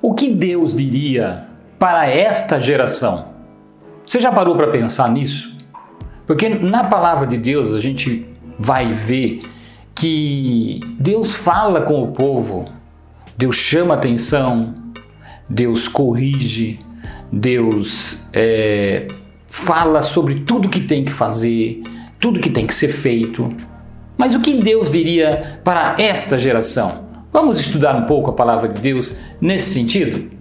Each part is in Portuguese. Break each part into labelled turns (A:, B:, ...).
A: O que Deus diria para esta geração? Você já parou para pensar nisso? Porque na palavra de Deus a gente vai ver que Deus fala com o povo, Deus chama atenção, Deus corrige, Deus fala sobre tudo que tem que fazer, tudo que tem que ser feito. Mas o que Deus diria para esta geração? Vamos estudar um pouco a palavra de Deus nesse sentido?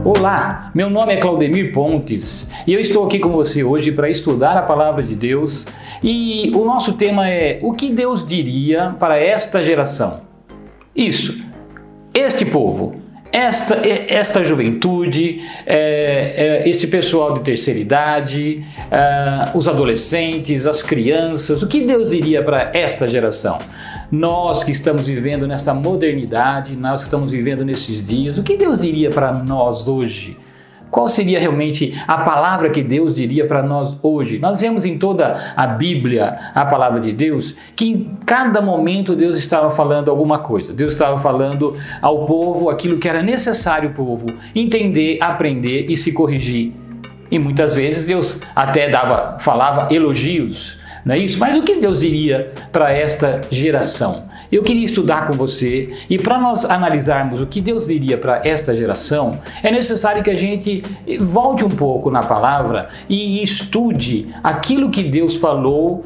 A: Olá, meu nome é Claudemir Pontes e eu estou aqui com você hoje para estudar a palavra de Deus e o nosso tema é o que Deus diria para esta geração. Isso, este povo, esta juventude, este pessoal de terceira idade, os adolescentes, as crianças, o que Deus diria para esta geração? Nós que estamos vivendo nessa modernidade, nós que estamos vivendo nesses dias, o que Deus diria para nós hoje? Qual seria realmente a palavra que Deus diria para nós hoje? Nós vemos em toda a Bíblia, a palavra de Deus, que em cada momento Deus estava falando alguma coisa. Deus estava falando ao povo aquilo que era necessário o povo entender, aprender e se corrigir. E muitas vezes Deus até falava elogios, não é isso? Mas o que Deus diria para esta geração? Eu queria estudar com você e para nós analisarmos o que Deus diria para esta geração, é necessário que a gente volte um pouco na palavra e estude aquilo que Deus falou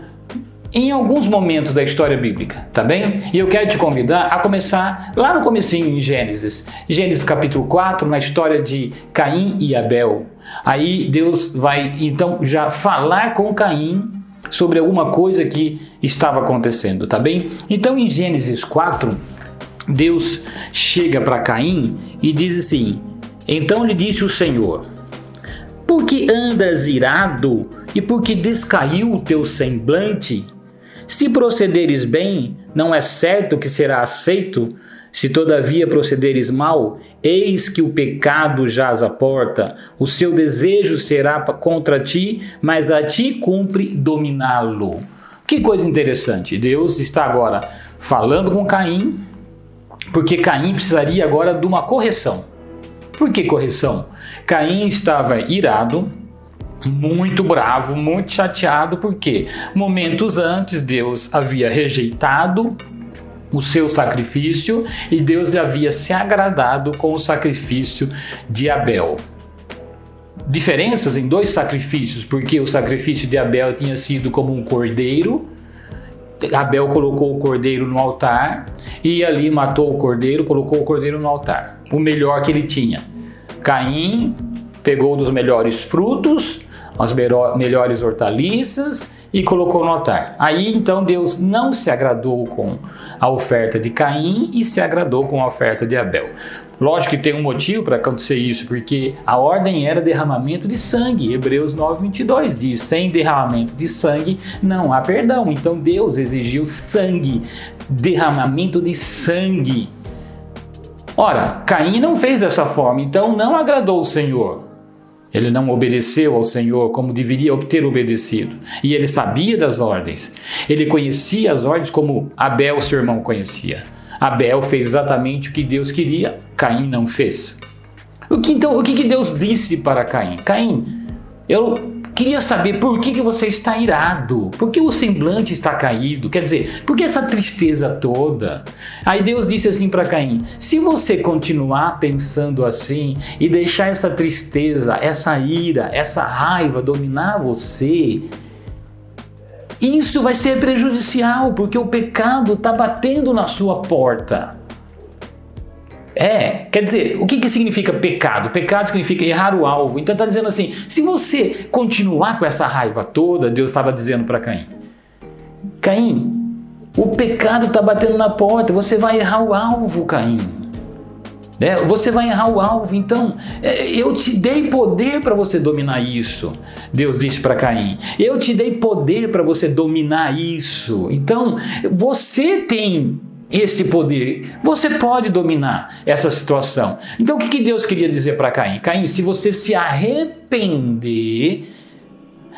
A: em alguns momentos da história bíblica, tá bem? E eu quero te convidar a começar lá no comecinho em Gênesis capítulo 4, na história de Caim e Abel. Aí Deus vai então já falar com Caim sobre alguma coisa que estava acontecendo, tá bem? Então em Gênesis 4, Deus chega para Caim e diz assim: então lhe disse o Senhor, por que andas irado e por que descaiu o teu semblante? Se procederes bem, não é certo que será aceito? Se todavia procederes mal, eis que o pecado jaz à porta, o seu desejo será contra ti, mas a ti cumpre dominá-lo. Que coisa interessante, Deus está agora falando com Caim, porque Caim precisaria agora de uma correção. Por que correção? Caim estava irado, muito bravo, muito chateado, porque momentos antes Deus havia rejeitado o seu sacrifício e Deus havia se agradado com o sacrifício de Abel. Diferenças em dois sacrifícios, porque o sacrifício de Abel tinha sido como um cordeiro. Abel colocou o cordeiro no altar e ali matou o cordeiro, colocou o cordeiro no altar, o melhor que ele tinha. Caim pegou dos melhores frutos, as melhores hortaliças e colocou no altar. Aí então Deus não se agradou com a oferta de Caim e se agradou com a oferta de Abel. Lógico que tem um motivo para acontecer isso, porque a ordem era derramamento de sangue. Hebreus 9:22 diz: sem derramamento de sangue não há perdão. Então Deus exigiu sangue, derramamento de sangue. Ora, Caim não fez dessa forma, então não agradou o Senhor. Ele não obedeceu ao Senhor como deveria ter obedecido. E ele sabia das ordens. Ele conhecia as ordens como Abel, seu irmão, conhecia. Abel fez exatamente o que Deus queria, Caim não fez. O que Deus disse para Caim? Caim, eu queria saber por que você está irado, por que o semblante está caído, quer dizer, por que essa tristeza toda? Aí Deus disse assim para Caim: se você continuar pensando assim e deixar essa tristeza, essa ira, essa raiva dominar você, isso vai ser prejudicial, porque o pecado está batendo na sua porta. Quer dizer, o que significa pecado? Pecado significa errar o alvo. Então está dizendo assim, se você continuar com essa raiva toda, Deus estava dizendo para Caim: Caim, o pecado está batendo na porta, você vai errar o alvo, Caim. Você vai errar o alvo, então eu te dei poder para você dominar isso. Deus disse para Caim: eu te dei poder para você dominar isso. Então você tem esse poder. Você pode dominar essa situação. Então o que Deus queria dizer para Caim? Caim, se você se arrepender,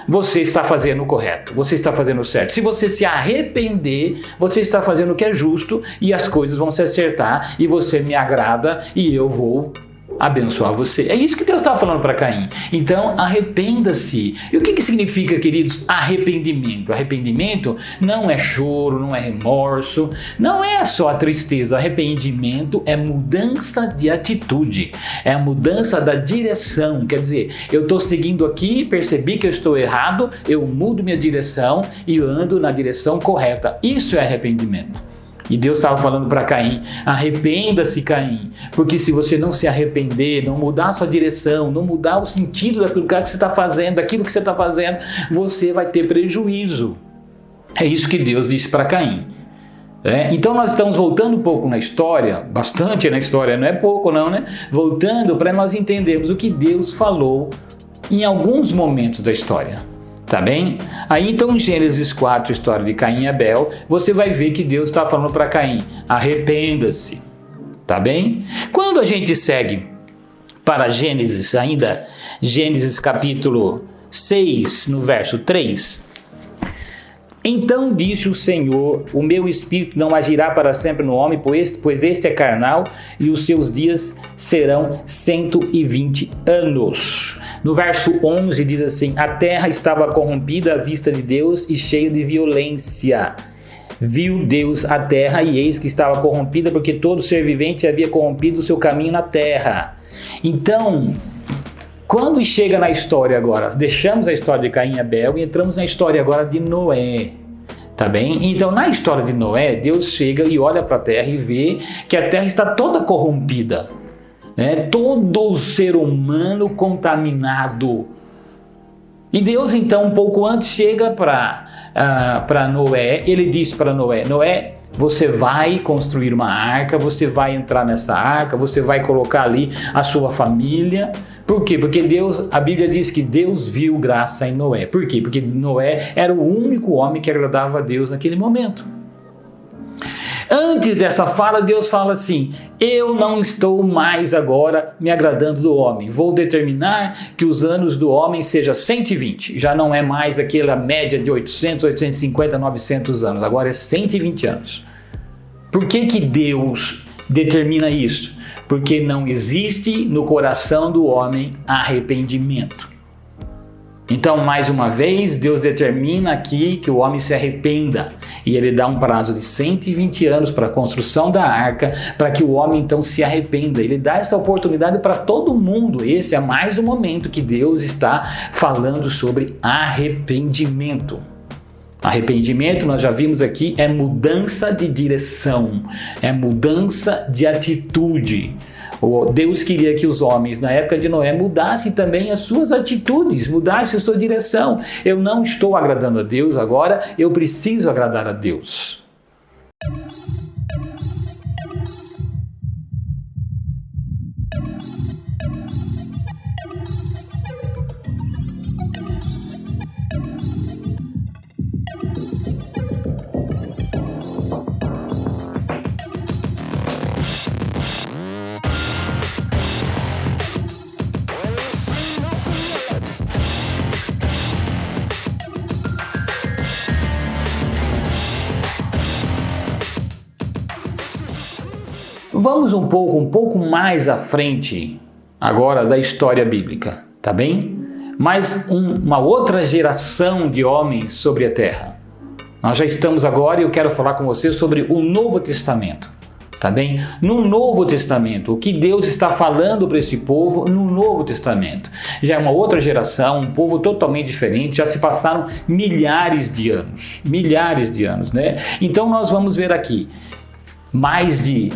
A: você está fazendo o correto, você está fazendo o certo. Se você se arrepender, você está fazendo o que é justo e as coisas vão se acertar e você me agrada e eu vou abençoar você. É isso que Deus estava falando para Caim. Então, arrependa-se. E o que significa, queridos, arrependimento? Arrependimento não é choro, não é remorso, não é só a tristeza. Arrependimento é mudança de atitude, é a mudança da direção. Quer dizer, eu estou seguindo aqui, percebi que eu estou errado, eu mudo minha direção e ando na direção correta. Isso é arrependimento. E Deus estava falando para Caim, arrependa-se, Caim, porque se você não se arrepender, não mudar a sua direção, não mudar o sentido daquilo que você está fazendo, daquilo que você está fazendo, você vai ter prejuízo. É isso que Deus disse para Caim. Então nós estamos voltando um pouco na história, bastante na história, não é pouco não, né? Voltando para nós entendermos o que Deus falou em alguns momentos da história. Tá bem? Aí então em Gênesis 4, história de Caim e Abel, você vai ver que Deus está falando para Caim, arrependa-se. Tá bem? Quando a gente segue para Gênesis, ainda Gênesis capítulo 6, no verso 3, então disse o Senhor, o meu espírito não agirá para sempre no homem, pois este é carnal e os seus dias serão 120 anos. No verso 11 diz assim, a terra estava corrompida à vista de Deus e cheia de violência. Viu Deus a terra e eis que estava corrompida, porque todo ser vivente havia corrompido o seu caminho na terra. Então, quando chega na história agora, deixamos a história de Caim e Abel e entramos na história agora de Noé. Tá bem? Então, na história de Noé, Deus chega e olha para a terra e vê que a terra está toda corrompida. Todo o ser humano contaminado. E Deus então um pouco antes chega para Noé, ele diz para Noé, Noé, você vai construir uma arca, você vai entrar nessa arca, você vai colocar ali a sua família. Por quê? Porque Deus, a Bíblia diz que Deus viu graça em Noé. Por quê? Porque Noé era o único homem que agradava a Deus naquele momento. Antes dessa fala, Deus fala assim, eu não estou mais agora me agradando do homem, vou determinar que os anos do homem sejam 120, já não é mais aquela média de 800, 850, 900 anos, agora é 120 anos. Por que Deus determina isso? Porque não existe no coração do homem arrependimento. Então, mais uma vez, Deus determina aqui que o homem se arrependa e ele dá um prazo de 120 anos para a construção da arca, para que o homem então se arrependa. Ele dá essa oportunidade para todo mundo. Esse é mais um momento que Deus está falando sobre arrependimento. Arrependimento, nós já vimos aqui, é mudança de direção, é mudança de atitude. Deus queria que os homens, na época de Noé, mudassem também as suas atitudes, mudassem a sua direção. Eu não estou agradando a Deus agora, eu preciso agradar a Deus. Vamos um pouco mais à frente agora da história bíblica, tá bem? Mais uma outra geração de homens sobre a terra. Nós já estamos agora e eu quero falar com você sobre o Novo Testamento, tá bem? No Novo Testamento, o que Deus está falando para esse povo no Novo Testamento. Já é uma outra geração, um povo totalmente diferente, já se passaram milhares de anos, né? Então nós vamos ver aqui mais de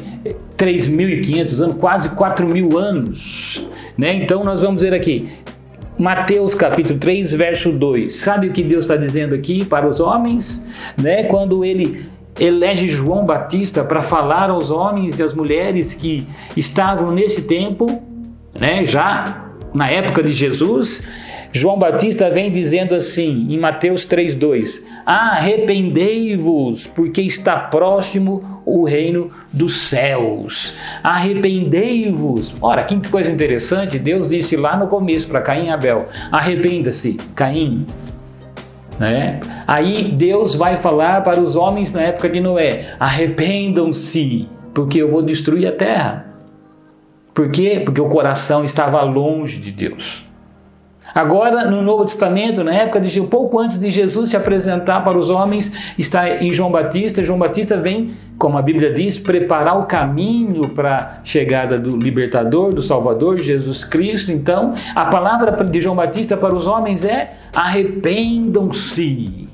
A: 3.500 anos, quase 4.000 anos, né? Então nós vamos ver aqui, Mateus capítulo 3, verso 2. Sabe o que Deus está dizendo aqui para os homens? Né? Quando ele elege João Batista para falar aos homens e às mulheres que estavam nesse tempo, né? Já na época de Jesus, João Batista vem dizendo assim, em Mateus 3,2: arrependei-vos, porque está próximo o reino dos céus. Arrependei-vos. Ora, que coisa interessante, Deus disse lá no começo para Caim e Abel: arrependa-se, Caim. Né? Aí Deus vai falar para os homens na época de Noé: arrependam-se, porque eu vou destruir a terra. Por quê? Porque o coração estava longe de Deus. Agora, no Novo Testamento, na época de um pouco antes de Jesus se apresentar para os homens, está em João Batista. João Batista vem, como a Bíblia diz, preparar o caminho para a chegada do libertador, do Salvador, Jesus Cristo. Então, a palavra de João Batista para os homens é: arrependam-se.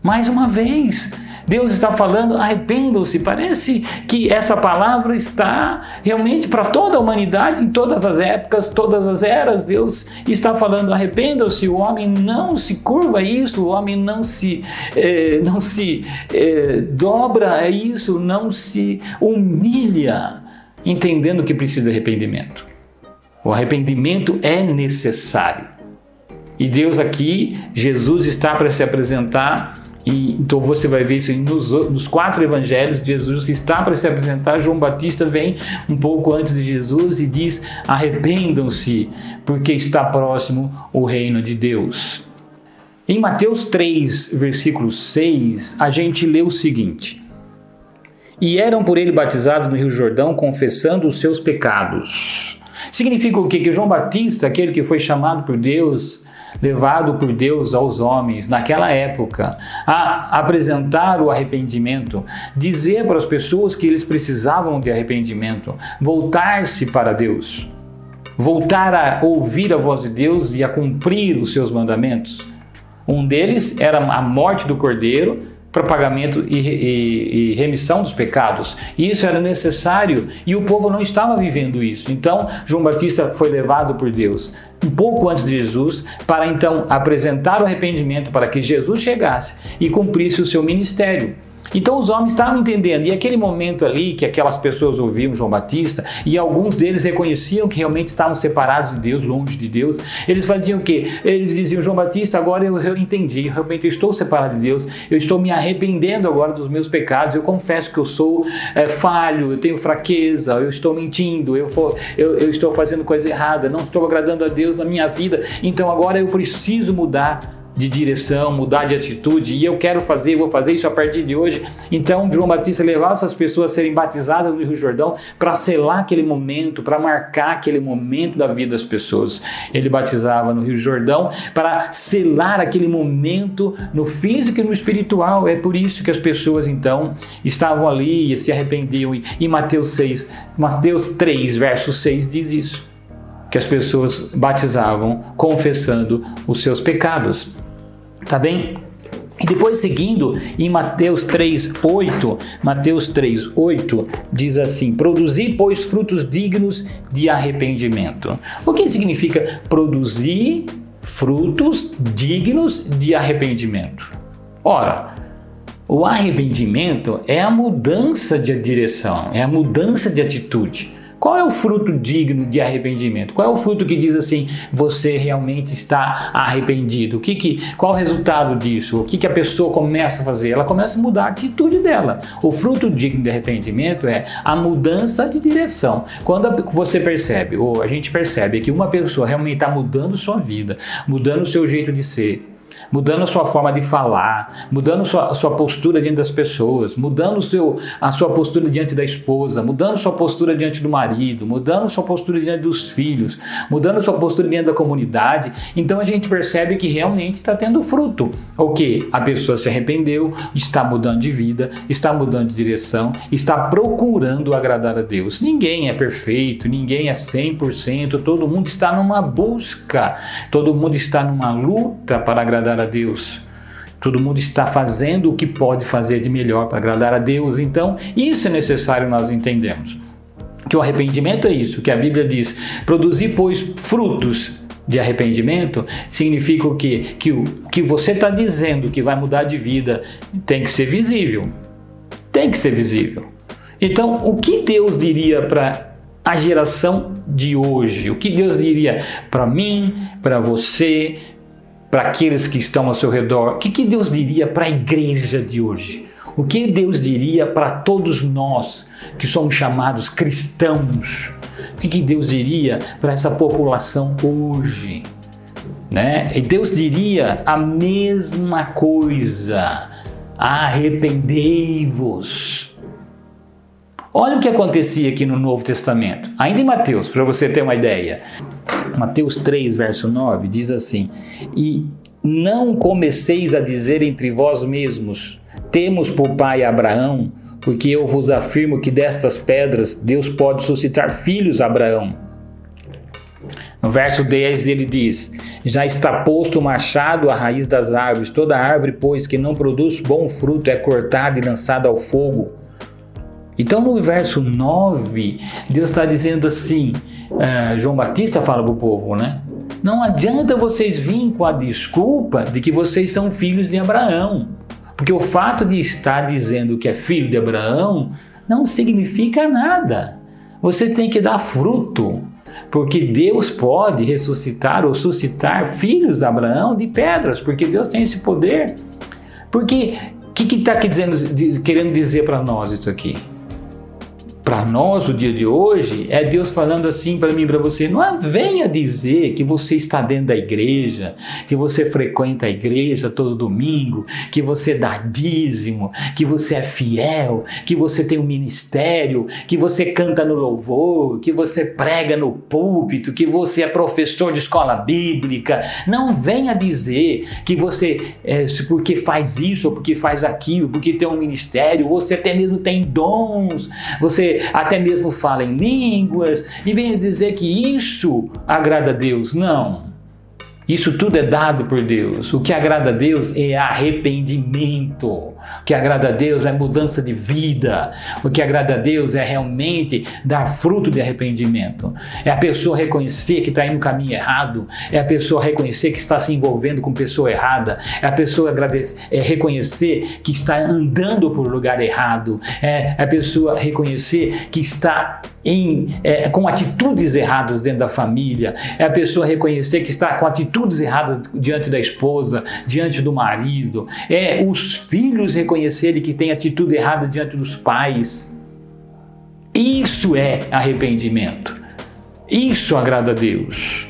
A: Mais uma vez, Deus está falando: arrependam-se. Parece que essa palavra está realmente para toda a humanidade, em todas as épocas, todas as eras. Deus está falando: arrependam-se. O homem não se curva a isso, o homem não se dobra a isso, não se humilha, entendendo que precisa de arrependimento. O arrependimento é necessário. E Deus aqui, Jesus está para se apresentar. E então você vai ver isso nos 4 evangelhos. Jesus está para se apresentar. João Batista vem um pouco antes de Jesus e diz: arrependam-se, porque está próximo o reino de Deus. Em Mateus 3, versículo 6, a gente lê o seguinte: e eram por ele batizados no Rio Jordão, confessando os seus pecados. Significa o quê? Que João Batista, aquele que foi chamado por Deus, levado por Deus aos homens naquela época a apresentar o arrependimento, dizer para as pessoas que eles precisavam de arrependimento, voltar-se para Deus, voltar a ouvir a voz de Deus e a cumprir os seus mandamentos. Um deles era a morte do Cordeiro para pagamento e remissão dos pecados. E isso era necessário e o povo não estava vivendo isso. Então, João Batista foi levado por Deus um pouco antes de Jesus para então apresentar o arrependimento para que Jesus chegasse e cumprisse o seu ministério. Então os homens estavam entendendo, e aquele momento ali que aquelas pessoas ouviam João Batista, e alguns deles reconheciam que realmente estavam separados de Deus, longe de Deus, eles faziam o quê? Eles diziam: João Batista, agora eu entendi, realmente eu estou separado de Deus, eu estou me arrependendo agora dos meus pecados, eu confesso que eu sou falho, eu tenho fraqueza, eu estou mentindo, eu estou fazendo coisa errada, não estou agradando a Deus na minha vida, então agora eu preciso mudar de direção, mudar de atitude, e eu quero fazer, vou fazer isso a partir de hoje. Então João Batista levava essas pessoas a serem batizadas no Rio Jordão para selar aquele momento, para marcar aquele momento da vida das pessoas. Ele batizava no Rio Jordão para selar aquele momento no físico e no espiritual. É por isso que as pessoas então estavam ali e se arrependiam. E Mateus 3, verso 6 diz isso, que as pessoas batizavam confessando os seus pecados. Tá bem? E depois seguindo em Mateus 3:8 diz assim: produzi, pois, frutos dignos de arrependimento. O que significa produzir frutos dignos de arrependimento? Ora, o arrependimento é a mudança de direção, é a mudança de atitude. Qual é o fruto digno de arrependimento? Qual é o fruto que diz assim: você realmente está arrependido? Qual o resultado disso? O que a pessoa começa a fazer? Ela começa a mudar a atitude dela. O fruto digno de arrependimento é a mudança de direção. Quando você percebe, ou a gente percebe que uma pessoa realmente está mudando sua vida, mudando o seu jeito de ser, mudando a sua forma de falar, mudando a sua postura diante das pessoas, mudando a sua postura diante da esposa, mudando a sua postura diante do marido, mudando a sua postura diante dos filhos, mudando a sua postura diante da comunidade. Então a gente percebe que realmente está tendo fruto. O que? A pessoa se arrependeu, está mudando de vida, está mudando de direção, está procurando agradar a Deus. Ninguém é perfeito, ninguém é 100%, todo mundo está numa busca, todo mundo está numa luta para agradar a Deus. Todo mundo está fazendo o que pode fazer de melhor para agradar a Deus. Então, isso é necessário nós entendermos. Que o arrependimento é isso, que a Bíblia diz: produzir, pois, frutos de arrependimento, significa o quê? Que o que você está dizendo que vai mudar de vida tem que ser visível. Tem que ser visível. Então, o que Deus diria para a geração de hoje? O que Deus diria para mim, para você, para aqueles que estão ao seu redor? O que Deus diria para a igreja de hoje? O que Deus diria para todos nós que somos chamados cristãos? O que Deus diria para essa população hoje? Né? E Deus diria a mesma coisa: arrependei-vos. Olha o que acontecia aqui no Novo Testamento, ainda em Mateus, para você ter uma ideia. Mateus 3, verso 9, diz assim: e não comeceis a dizer entre vós mesmos, temos por pai Abraão, porque eu vos afirmo que destas pedras Deus pode suscitar filhos a Abraão. No verso 10 ele diz: já está posto o machado à raiz das árvores, toda árvore, pois, que não produz bom fruto é cortada e lançada ao fogo. Então no verso 9, Deus está dizendo assim, João Batista fala para o povo, né? Não adianta vocês virem com a desculpa de que vocês são filhos de Abraão, porque o fato de estar dizendo que é filho de Abraão não significa nada. Você tem que dar fruto. Porque Deus pode ressuscitar ou suscitar filhos de Abraão de pedras, porque Deus tem esse poder. Porque o que está querendo dizer para nós isso aqui? Para nós, o dia de hoje, é Deus falando assim para mim e para você: não venha dizer que você está dentro da igreja, que você frequenta a igreja todo domingo, que você dá dízimo, que você é fiel, que você tem um ministério, que você canta no louvor, que você prega no púlpito, que você é professor de escola bíblica. Não venha dizer que você, porque faz isso ou porque faz aquilo, porque tem um ministério, você até mesmo tem dons, você até mesmo fala em línguas, e vem dizer que isso agrada a Deus. Não. Isso tudo é dado por Deus. O que agrada a Deus é arrependimento. O que agrada a Deus é mudança de vida. O que agrada a Deus é realmente dar fruto de arrependimento. É a pessoa reconhecer que está indo no caminho errado. É a pessoa reconhecer que está se envolvendo com pessoa errada. É a pessoa reconhecer que está andando por lugar errado. É a pessoa reconhecer que está com atitudes erradas dentro da família. É a pessoa reconhecer que está com atitudes erradas diante da esposa, diante do marido. É os filhos reconhecerem que tem atitude errada diante dos pais. Isso é arrependimento. Isso agrada a Deus.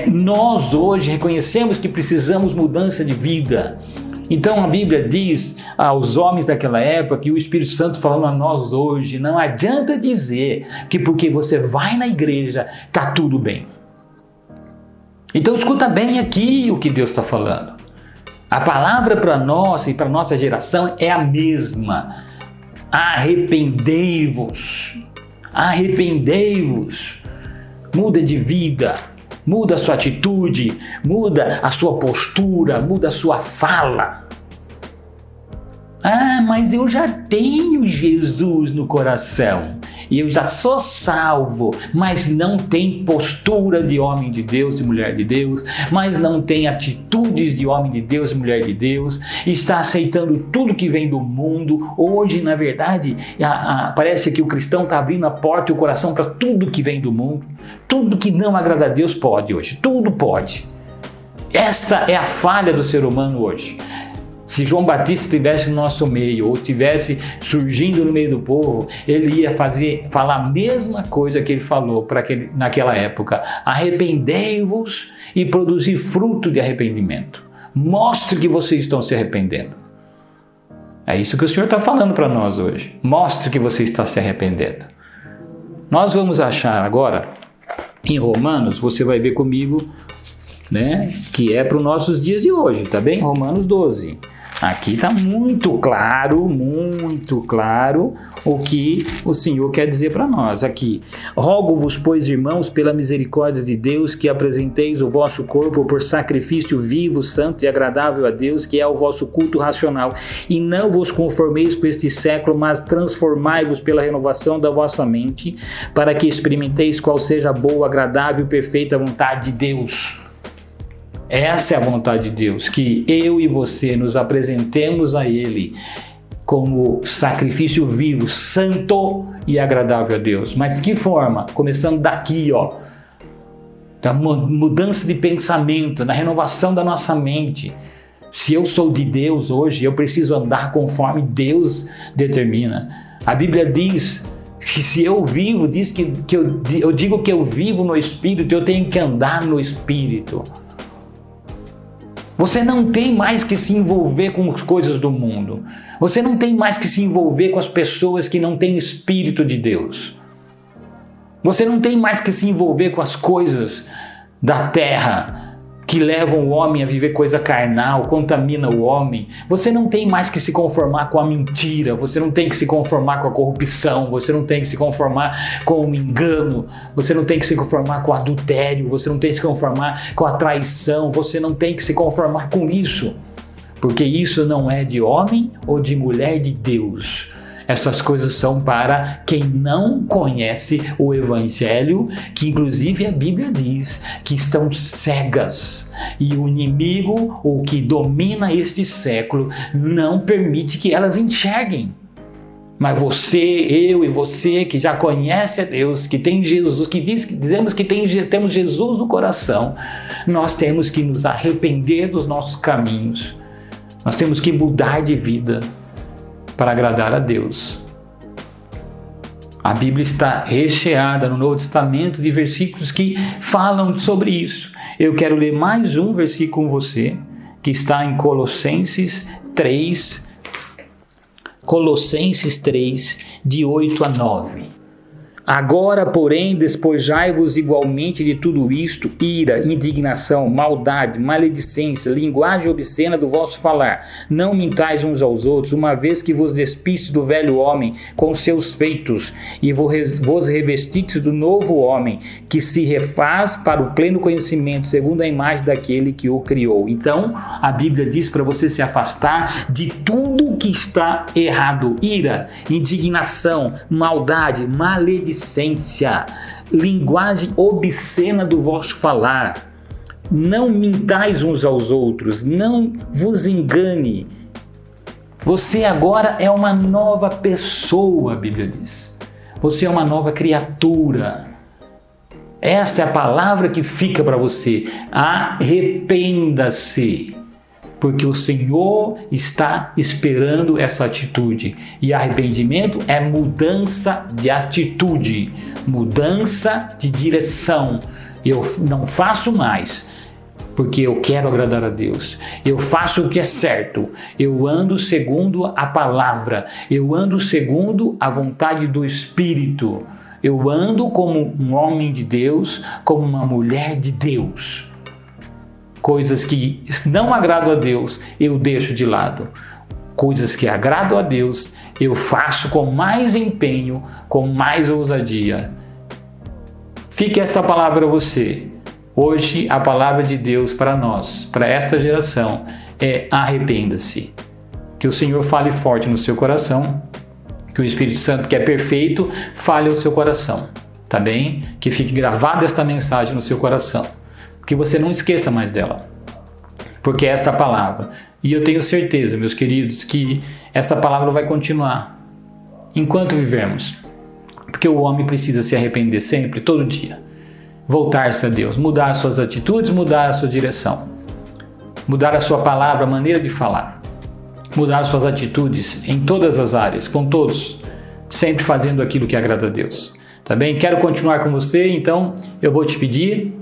A: Nós hoje reconhecemos que precisamos mudança de vida. Então a Bíblia diz aos homens daquela época, e o Espírito Santo falando a nós hoje: não adianta dizer que porque você vai na igreja está tudo bem. Então escuta bem aqui o que Deus está falando. A palavra para nós e para nossa geração é a mesma: arrependei-vos. Arrependei-vos. Muda de vida. Muda a sua atitude, muda a sua postura, muda a sua fala. Mas eu já tenho Jesus no coração e eu já sou salvo, mas não tem postura de homem de Deus e mulher de Deus, mas não tem atitudes de homem de Deus e mulher de Deus, está aceitando tudo que vem do mundo. Hoje, na verdade, parece que o cristão está abrindo a porta e o coração para tudo que vem do mundo. Tudo que não agrada a Deus pode hoje, tudo pode. Essa é a falha do ser humano hoje. Se João Batista estivesse no nosso meio, ou estivesse surgindo no meio do povo, ele ia falar a mesma coisa que ele falou naquela época: arrependei-vos e produzir fruto de arrependimento. Mostre que vocês estão se arrependendo. É isso que o Senhor está falando para nós hoje. Mostre que você está se arrependendo. Nós vamos achar agora, em Romanos, você vai ver comigo, né, que é para os nossos dias de hoje, tá bem? Romanos 12. Aqui está muito claro o que o Senhor quer dizer para nós. Aqui: rogo-vos, pois, irmãos, pela misericórdia de Deus, que apresenteis o vosso corpo por sacrifício vivo, santo e agradável a Deus, que é o vosso culto racional. E não vos conformeis com este século, mas transformai-vos pela renovação da vossa mente, para que experimenteis qual seja a boa, agradável e perfeita vontade de Deus. Essa é a vontade de Deus, que eu e você nos apresentemos a Ele como sacrifício vivo, santo e agradável a Deus. Mas que forma? Começando daqui, da mudança de pensamento, da renovação da nossa mente. Se eu sou de Deus hoje, eu preciso andar conforme Deus determina. A Bíblia diz que se eu vivo, diz que eu digo que eu vivo no Espírito, eu tenho que andar no Espírito. Você não tem mais que se envolver com as coisas do mundo. Você não tem mais que se envolver com as pessoas que não têm o Espírito de Deus. Você não tem mais que se envolver com as coisas da terra que levam o homem a viver coisa carnal, contamina o homem. Você não tem mais que se conformar com a mentira, você não tem que se conformar com a corrupção, você não tem que se conformar com o engano, você não tem que se conformar com o adultério, você não tem que se conformar com a traição, você não tem que se conformar com isso, porque isso não é de homem ou de mulher de Deus. Essas coisas são para quem não conhece o Evangelho, que inclusive a Bíblia diz que estão cegas. E o inimigo, o que domina este século, não permite que elas enxerguem. Mas você, eu e você que já conhece a Deus, que tem Jesus, dizemos que temos Jesus no coração, nós temos que nos arrepender dos nossos caminhos. Nós temos que mudar de vida para agradar a Deus. A Bíblia está recheada no Novo Testamento de versículos que falam sobre isso. Eu quero ler mais um versículo com você, que está em Colossenses 3, de 8 a 9. Agora, porém, despojai-vos igualmente de tudo isto: ira, indignação, maldade, maledicência, linguagem obscena do vosso falar. Não mintais uns aos outros, uma vez que vos despistes do velho homem com seus feitos, e vos revestistes do novo homem, que se refaz para o pleno conhecimento, segundo a imagem daquele que o criou. Então, a Bíblia diz para você se afastar de tudo que está errado: ira, indignação, maldade, maledicência, linguagem obscena do vosso falar. Não mintais uns aos outros, não vos engane. Você agora é uma nova pessoa, a Bíblia diz. Você é uma nova criatura. Essa é a palavra que fica para você. Arrependa-se, porque o Senhor está esperando essa atitude. E arrependimento é mudança de atitude, mudança de direção. Eu não faço mais porque eu quero agradar a Deus. Eu faço o que é certo. Eu ando segundo a palavra. Eu ando segundo a vontade do Espírito. Eu ando como um homem de Deus, como uma mulher de Deus. Coisas que não agradam a Deus, eu deixo de lado. Coisas que agradam a Deus, eu faço com mais empenho, com mais ousadia. Fique esta palavra para você. Hoje, a palavra de Deus para nós, para esta geração, é: arrependa-se. Que o Senhor fale forte no seu coração, que o Espírito Santo, que é perfeito, fale ao seu coração, tá bem? Que fique gravada esta mensagem no seu coração. Que você não esqueça mais dela, porque é esta palavra. E eu tenho certeza, meus queridos, que essa palavra vai continuar enquanto vivermos, porque o homem precisa se arrepender sempre, todo dia, voltar-se a Deus, mudar suas atitudes, mudar a sua direção, mudar a sua palavra, a maneira de falar, mudar suas atitudes em todas as áreas, com todos, sempre fazendo aquilo que agrada a Deus, tá bem? Quero continuar com você, então eu vou te pedir,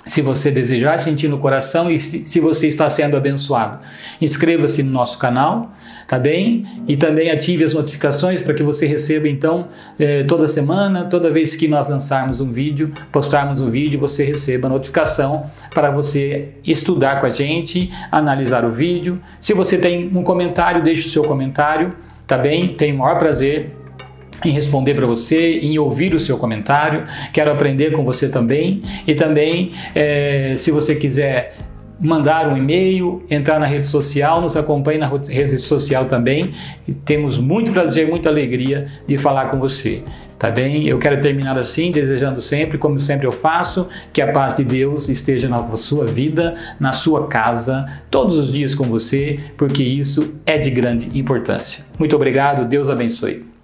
A: se você desejar, sentir no coração, e se você está sendo abençoado, inscreva-se no nosso canal, tá bem? E também ative as notificações para que você receba, então, toda semana, toda vez que nós lançarmos um vídeo, postarmos um vídeo, você receba a notificação para você estudar com a gente, analisar o vídeo. Se você tem um comentário, deixe o seu comentário, tá bem? Tenho o maior prazer em responder para você, em ouvir o seu comentário. Quero aprender com você também. E também, se você quiser mandar um e-mail, entrar na rede social, nos acompanhe na rede social também. E temos muito prazer, muita alegria de falar com você. Tá bem? Eu quero terminar assim, desejando sempre, como sempre eu faço, que a paz de Deus esteja na sua vida, na sua casa, todos os dias com você, porque isso é de grande importância. Muito obrigado, Deus abençoe.